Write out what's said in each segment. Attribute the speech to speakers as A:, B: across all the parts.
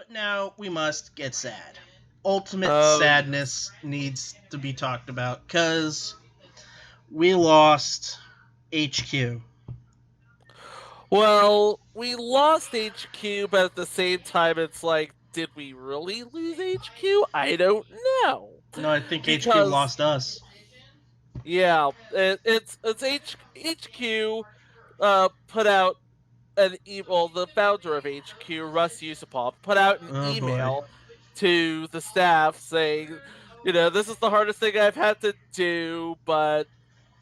A: But now we must get sad. Ultimate
B: Yes.
A: sadness needs to be talked about because we lost HQ.
B: Well, we lost HQ, but at the same time, it's like, did we really lose HQ? I don't know.
A: No, I think HQ
B: Because,
A: lost us.
B: yeah, it's HQ put out the founder of HQ, Russ Yusupov, put out an
A: Oh boy.
B: email to the staff saying, this is the hardest thing I've had to do, but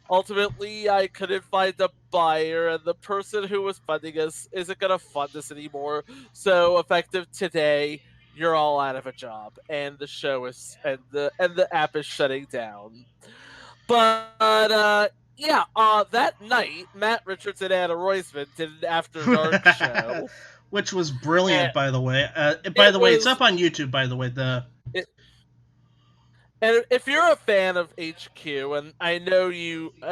B: ultimately I couldn't find a buyer, and the person who was funding us isn't going to fund us anymore. So effective today, you're all out of a job, and the show is and the app is shutting down. But yeah, that night, Matt Richards and Anna Roisman did an After Dark show.
A: Which was
B: And
A: brilliant, by the way. By
B: it
A: the way, it's
B: was
A: up on YouTube. By the way,
B: it, and if you're a fan of HQ, and I know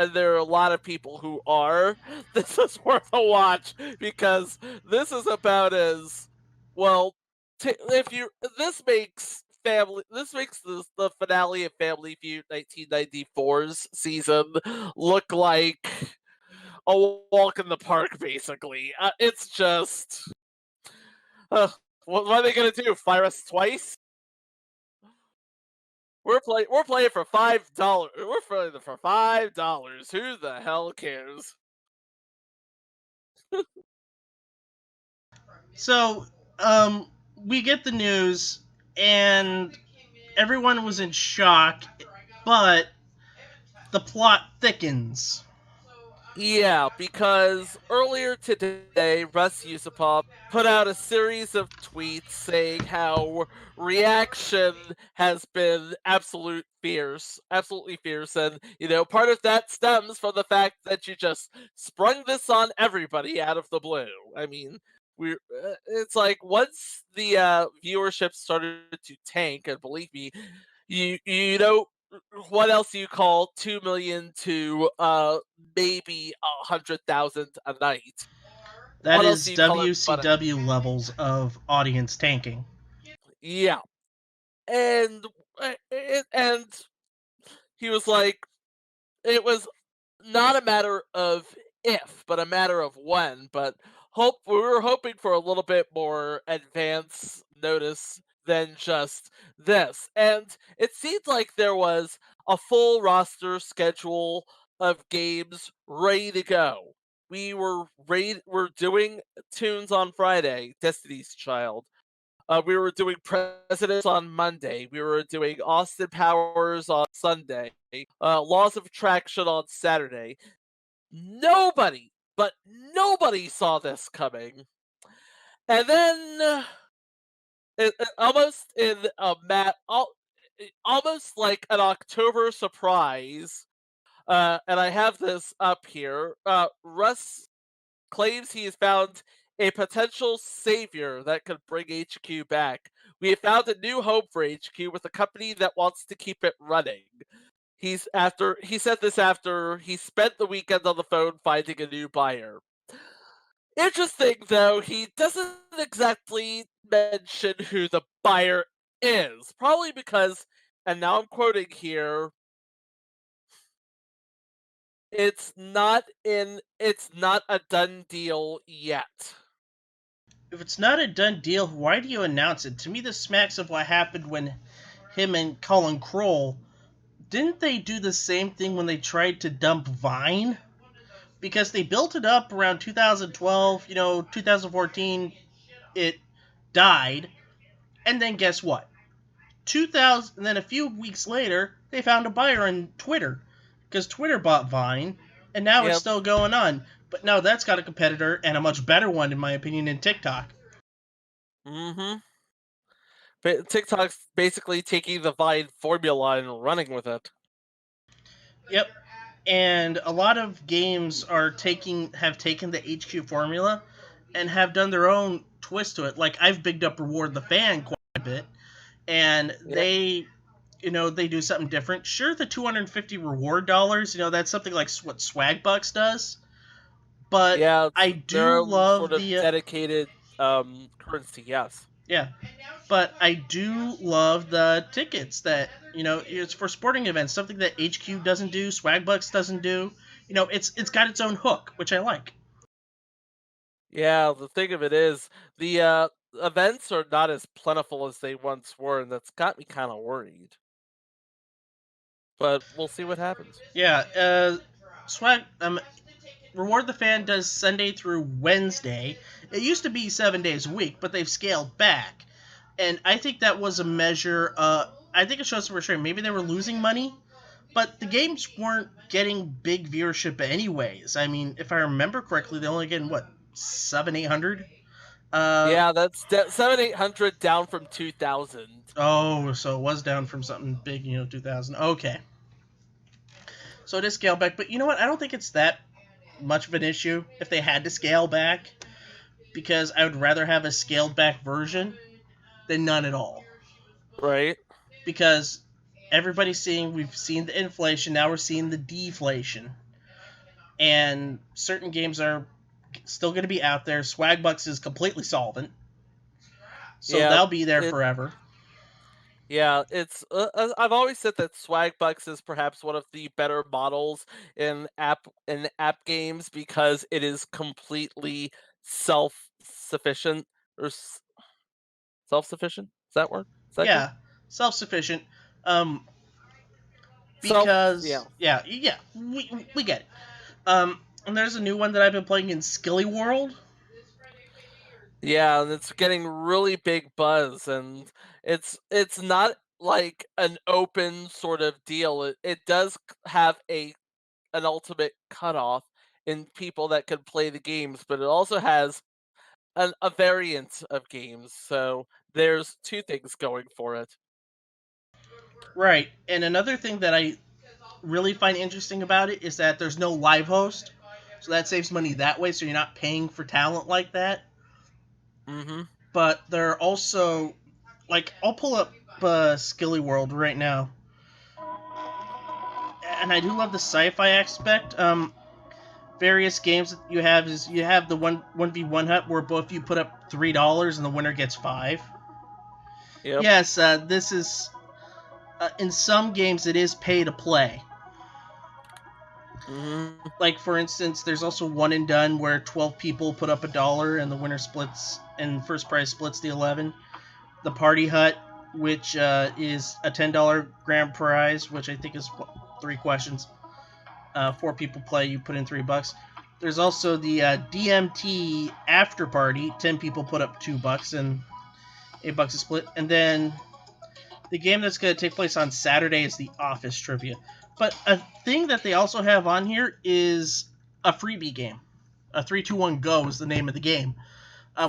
B: there are a lot of people who are, this is worth a watch because this is about as well. If you this makes the finale of Family Feud 1994's season look like a walk in the park. Basically, it's just uh, what are they gonna do? Fire us twice? We're playing for $5. We're playing for $5. Who the hell cares?
A: so we get the news, and everyone was in shock, but the plot thickens.
B: Yeah, because earlier today, Russ Yusupov put out a series of tweets saying how reaction has been absolutely fierce, and part of that stems from the fact that you just sprung this on everybody out of the blue. I mean, it's like once the viewership started to tank, and believe me, you know what else do you call 2 million to maybe 100,000 a night?
A: That
B: What else
A: is
B: do you call it? But
A: WCW levels of audience tanking.
B: yeah, and and he was like, it was not a matter of if, but a matter of when. But we were hoping for a little bit more advance notice than just this. And it seemed like there was a full roster schedule of games ready to go. We're doing Tunes on Friday, Destiny's Child. We were doing Presidents on Monday. We were doing Austin Powers on Sunday. Laws of Attraction on Saturday. Nobody, but nobody saw this coming. And then, almost in almost like an October surprise, and I have this up here. Russ claims he has found a potential savior that could bring HQ back. We have found a new home for HQ with a company that wants to keep it running. He said this after he spent the weekend on the phone finding a new buyer. Interesting though, he doesn't exactly mention who the buyer is. Probably because, and now I'm quoting here, it's not a done deal yet.
A: If it's not a done deal, why do you announce it? To me, this smacks of what happened when him and Colin Kroll, didn't they do the same thing when they tried to dump Vine? Because they built it up around 2012, 2014, it died, and then guess what? 2000, and then a few weeks later, they found a buyer on Twitter because Twitter bought Vine, and now it's
B: Yep.
A: still going on. But now that's got a competitor, and a much better one, in my opinion, in TikTok.
B: Mm-hmm. But TikTok's basically taking the Vine formula and running with it.
A: Yep. And a lot of games have taken the HQ formula and have done their own twist to it. Like I've bigged up Reward the Fan quite a bit, and
B: Yep.
A: they do something different. Sure, the 250 reward dollars, that's something like what Swag Bucks does, but
B: Yeah, it's
A: I
B: their
A: do
B: own sort
A: love
B: of
A: the
B: dedicated currency. Yes.
A: Yeah, but I do love the tickets that it's for sporting events, something that HQ doesn't do, Swagbucks doesn't do. It's got its own hook, which I like.
B: Yeah, the thing of it is, the events are not as plentiful as they once were, and that's got me kind of worried. But we'll see what happens.
A: Yeah, Swag Reward the Fan does Sunday through Wednesday. It used to be 7 days a week, but they've scaled back, and I think that was a measure. I think it shows for sure. Maybe they were losing money, but the games weren't getting big viewership anyways. I mean, if I remember correctly, they only getting what 700, 800.
B: Yeah, that's 7,800 down from 2,000.
A: Oh, so it was down from something big, 2000. Okay, so it is scaled back, but you know what? I don't think it's that much of an issue if they had to scale back, because I would rather have a scaled back version than none at all.
B: Right?
A: Because we've seen the inflation, now we're seeing the deflation, and certain games are still going to be out there. Swagbucks is completely solvent, so
B: Yeah,
A: they'll be there
B: it
A: forever.
B: yeah, it's I've always said that Swagbucks is perhaps one of the better models in app games because it is completely self-sufficient or self-sufficient. Is that word? Is that good?
A: Yeah, self sufficient. Um,
B: Yeah.
A: because yeah, we get it. And there's a new one that I've been playing in Skilly World.
B: Yeah, and it's getting really big buzz, and it's not like an open sort of deal. It does have an ultimate cutoff in people that can play the games, but it also has a variant of games. So there's two things going for it.
A: Right. And another thing that I really find interesting about it is that there's no live host. So that saves money that way, so you're not paying for talent like that.
B: Mm-hmm.
A: But there are also, like, I'll pull up Skilly World right now. And I do love the sci-fi aspect. Various games that you have is you have the 1v1 hut where both you put up $3 and the winner gets five.
B: Yep.
A: Yes, this is in some games it is pay to play.
B: Mm-hmm.
A: Like for instance, there's also one and done where 12 people put up $1 and the winner splits and first prize splits the 11. The party hut, which is a $10 grand prize, which I think is 3 questions. 4 people play, you put in $3. There's also the DMT after party. 10 people put up $2 and $8 is split. And then the game that's going to take place on Saturday is the Office Trivia. But a thing that they also have on here is a freebie game. A 3-2-1 Go is the name of the game,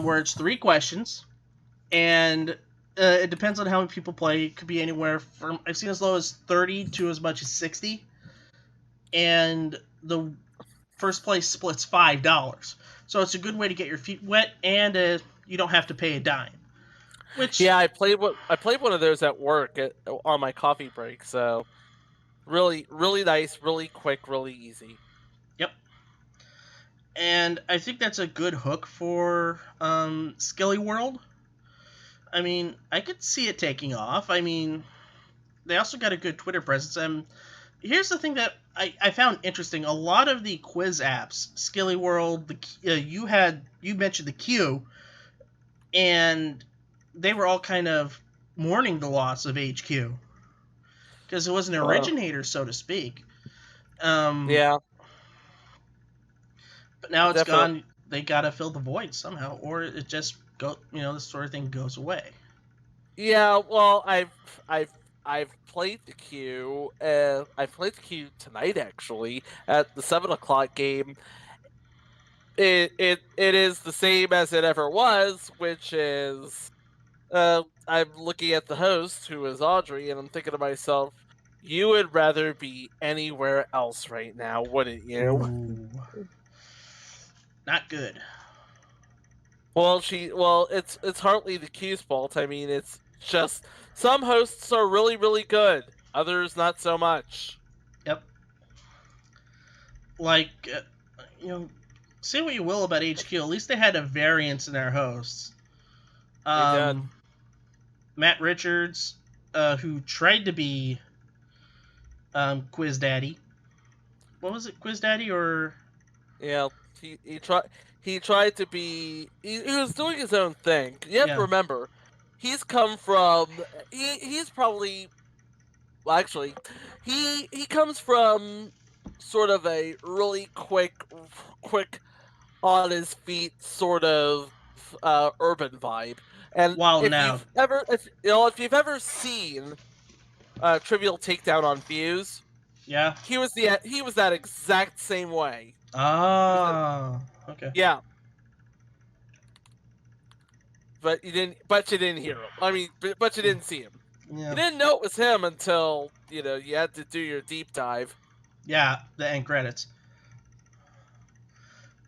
A: where it's 3 questions, and it depends on how many people play. It could be anywhere from, I've seen as low as 30 to as much as 60, and the first place splits $5. So it's a good way to get your feet wet, and you don't have to pay a dime. Which,
B: Yeah, I played one of those at work on my coffee break. So really, really nice, really quick, really easy.
A: yep. And I think that's a good hook for Skilly World. I mean, I could see it taking off. I mean, they also got a good Twitter presence. And here's the thing that I found interesting: a lot of the quiz apps, Skilly World, you mentioned the Q, and they were all kind of mourning the loss of HQ because it was an
B: Uh,
A: originator, so to speak. Um,
B: yeah,
A: but now it's
B: definitely.
A: gone. They gotta fill the void somehow, or it just this sort of thing goes away.
B: Yeah, well, I've played the queue. I played the queue tonight actually at the 7 o'clock game. It is the same as it ever was, which is I'm looking at the host who is Audrey, and I'm thinking to myself, you would rather be anywhere else right now, wouldn't you?
A: Ooh, not good.
B: Well, it's hardly the queue's fault. I mean, it's just some hosts are really really good, others not so much.
A: Yep. Like, you know, say what you will about HQ, at least they had a variance in their hosts.
B: They did.
A: Matt Richards, who tried to be Quiz Daddy. What was it, Quiz Daddy or?
B: Yeah, he tried to be he was doing his own thing. You have to
A: Yeah,
B: remember, he's come from he's probably well, actually he comes from sort of a really quick on his feet sort of urban vibe. And
A: Wild and
B: if
A: Out.
B: you've ever if you've ever seen Trivial Takedown on Views,
A: Yeah.
B: he was that exact same way. He was that,
A: Ah. Okay.
B: yeah, but you didn't hear him. I mean, but you didn't see him. You
A: Yeah.
B: didn't know it was him until you had to do your deep dive.
A: Yeah. The end credits.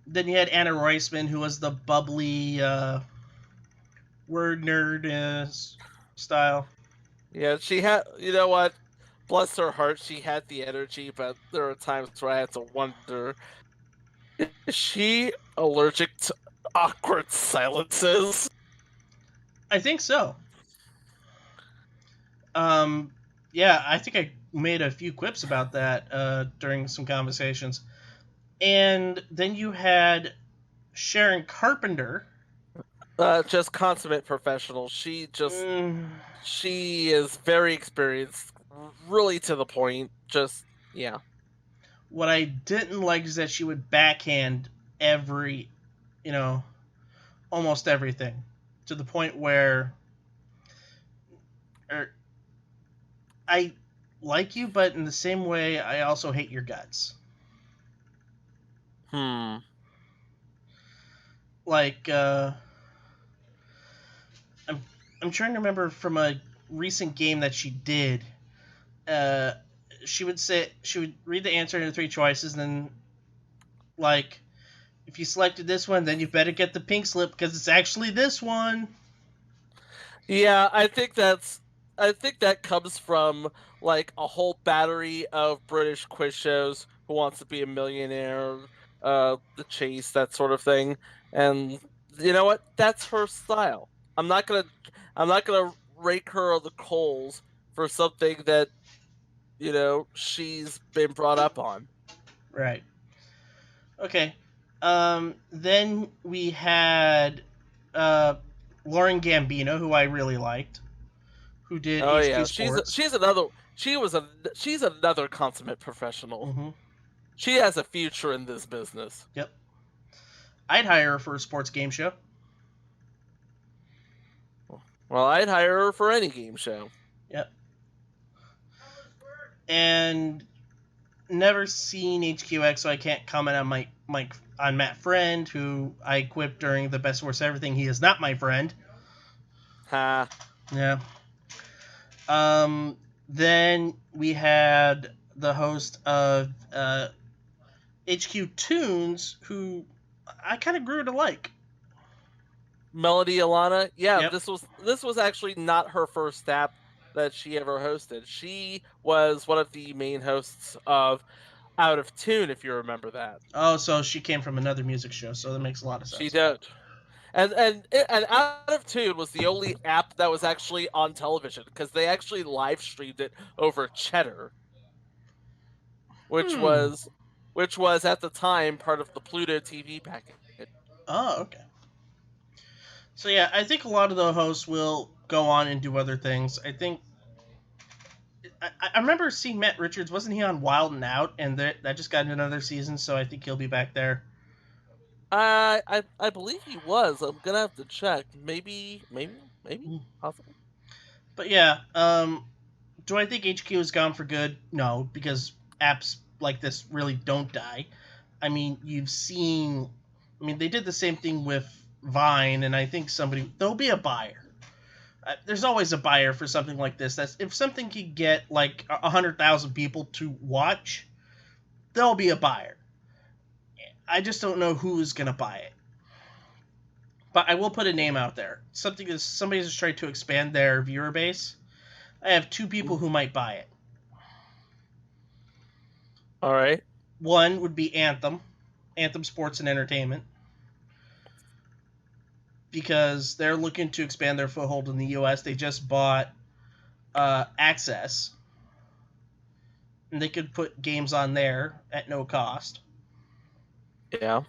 A: Then you had Anna Roisman, who was the bubbly word nerd style.
B: Yeah, she had. You know what? Bless her heart, she had the energy, but there were times where I had to wonder: is she allergic to awkward silences?
A: I think so. Um, yeah, I think I made a few quips about that during some conversations. And then you had Sharon Carpenter.
B: Just consummate professional.
A: Mm,
B: She is very experienced, really to the point. Just yeah.
A: what I didn't like is that she would backhand every, you know, almost everything to the point where er, I like you, but in the same way, I also hate your guts.
B: Hmm.
A: Like, I'm, I'm trying to remember from a recent game that she did. Uh, she would read the answer into three choices, and then like if you selected this one, then you better get the pink slip because it's actually this one.
B: Yeah, I think that comes from like a whole battery of British quiz shows, Who Wants to Be a Millionaire, The Chase, that sort of thing. And you know what? That's her style. I'm not gonna I'm not gonna rake her on the coals for something that, she's been brought up on.
A: Right. Okay. Then we had uh, Lauren Gambino, who I really liked, who did
B: Oh
A: HQ
B: yeah,
A: Sports.
B: she's another consummate professional.
A: Mm-hmm.
B: She has a future in this business.
A: Yep. I'd hire her for a sports game show.
B: Well, I'd hire her for any game show.
A: Yep. And never seen HQX, so I can't comment on my on Matt Friend, who I quipped during the best worst everything. He is not my friend.
B: Ha.
A: Yeah. Then we had the host of HQ Tunes, who I kind of grew to like.
B: Melody Alana, yeah,
A: Yep.
B: this was actually not her first step that she ever hosted. She was one of the main hosts of Out of Tune, if you remember that.
A: Oh, so she came from another music show, so that makes a lot of
B: She
A: sense.
B: did. And Out of Tune was the only app that was actually on television because they actually live streamed it over Cheddar, which
A: Hmm.
B: was which was at the time part of the Pluto TV package.
A: Oh, okay. So yeah, I think a lot of the hosts will go on and do other things. I remember seeing Matt Richards. Wasn't he on Wild and Out? And that just got another season, so I think he'll be back there.
B: I believe he was. I'm gonna have to check. Maybe,
A: Hmm.
B: possibly.
A: But yeah, do I think HQ is gone for good? No, because apps like this really don't die. I mean, you've seen. I mean, they did the same thing with Vine, and I think there'll be a buyer. There's always a buyer for something like this. That's if something could get like 100,000 people to watch, there'll be a buyer. I just don't know who's gonna buy it. But I will put a name out there. Somebody has tried to expand their viewer base. I have two people who might buy it.
B: All right.
A: One would be Anthem Sports and Entertainment. because they're looking to expand their foothold in the U.S. They just bought Access, and they could put games on there at no cost.
B: Yeah.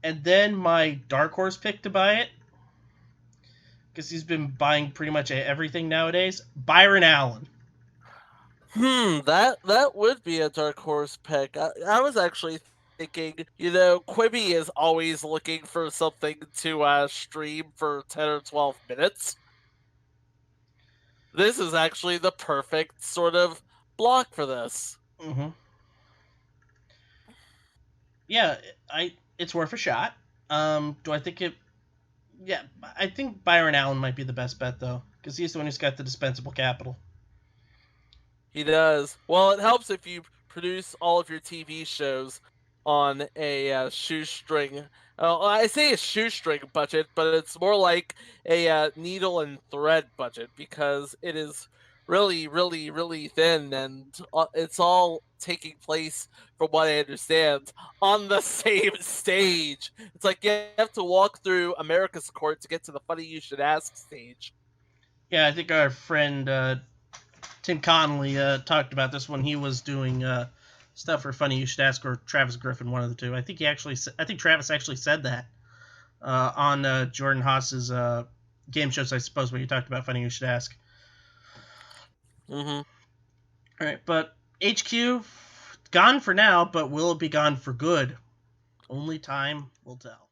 A: And then my dark horse pick to buy it, because he's been buying pretty much everything nowadays, Byron Allen.
B: That would be a dark horse pick. I was actually thinking, Quibi is always looking for something to stream for 10 or 12 minutes. This is actually the perfect sort of block for this.
A: Mm-hmm. Yeah, it's worth a shot. Do I think it? Yeah, I think Byron Allen might be the best bet though, because he's the one who's got the dispensable capital.
B: He does. Well, it helps if you produce all of your TV shows on a shoestring. I say a shoestring budget, but it's more like a needle and thread budget because it is really, really, really thin, and it's all taking place, from what I understand, on the same stage. It's like you have to walk through America's Court to get to the Funny You Should Ask stage.
A: Yeah, I think our friend Tim Connolly talked about this when he was doing stuff for Funny You Should Ask, or Travis Griffin, one of the two. I think Travis actually said that on Jordan Haas's game shows, I suppose, when you talked about Funny You Should Ask.
B: Mm-hmm.
A: All right, but HQ gone for now, but will it be gone for good? Only time will tell.